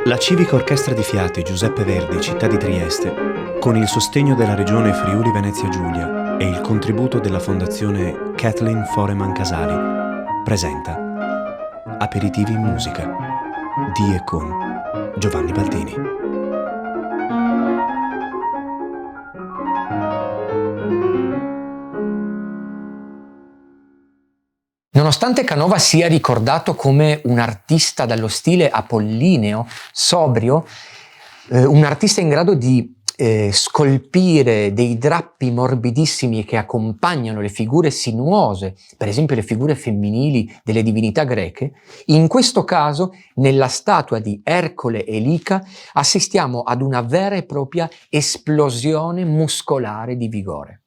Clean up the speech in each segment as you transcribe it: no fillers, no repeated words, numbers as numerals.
La Civica Orchestra di Fiati Giuseppe Verdi, città di Trieste, con il sostegno della Regione Friuli Venezia Giulia e il contributo della Fondazione Kathleen Foreman Casali, presenta Aperitivi in musica di e con Giovanni Baldini. Nonostante Canova sia ricordato come un artista dallo stile apollineo, sobrio, un artista in grado di scolpire dei drappi morbidissimi che accompagnano le figure sinuose, per esempio le figure femminili delle divinità greche, in questo caso, nella statua di Ercole e Lica, assistiamo ad una vera e propria esplosione muscolare di vigore.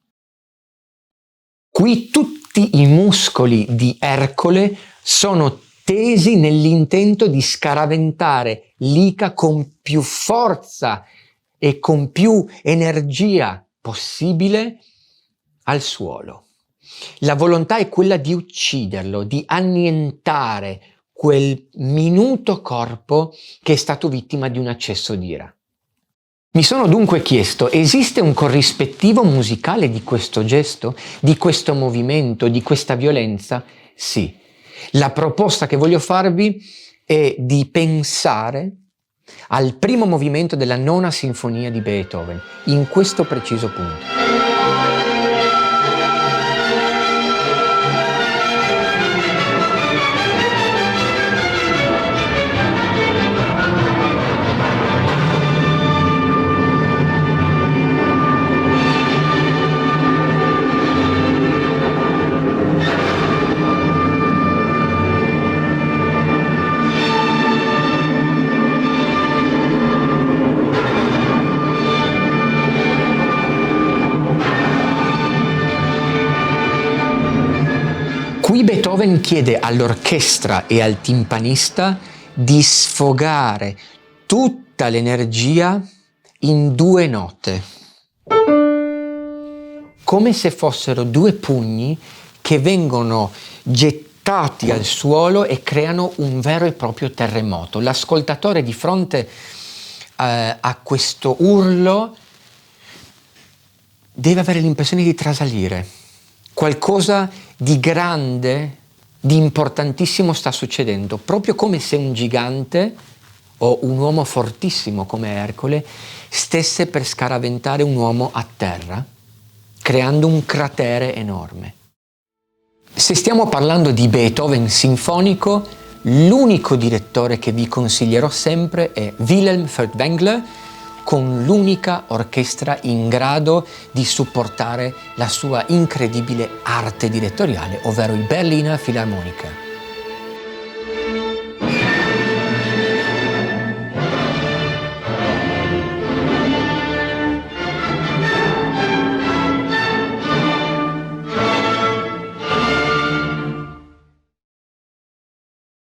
Qui tutti i muscoli di Ercole sono tesi nell'intento di scaraventare Lica con più forza e con più energia possibile al suolo. La volontà è quella di ucciderlo, di annientare quel minuto corpo che è stato vittima di un accesso d'ira. Mi sono dunque chiesto, esiste un corrispettivo musicale di questo gesto, di questo movimento, di questa violenza? Sì. La proposta che voglio farvi è di pensare al primo movimento della Nona Sinfonia di Beethoven, in questo preciso punto. Qui Beethoven chiede all'orchestra e al timpanista di sfogare tutta l'energia in due note, come se fossero due pugni che vengono gettati al suolo e creano un vero e proprio terremoto. L'ascoltatore di fronte a questo urlo deve avere l'impressione di trasalire. Qualcosa di grande, di importantissimo sta succedendo, proprio come se un gigante o un uomo fortissimo come Ercole stesse per scaraventare un uomo a terra, creando un cratere enorme. Se stiamo parlando di Beethoven sinfonico, l'unico direttore che vi consiglierò sempre è Wilhelm Furtwängler, con l'unica orchestra in grado di supportare la sua incredibile arte direttoriale, ovvero il Berliner Philharmoniker.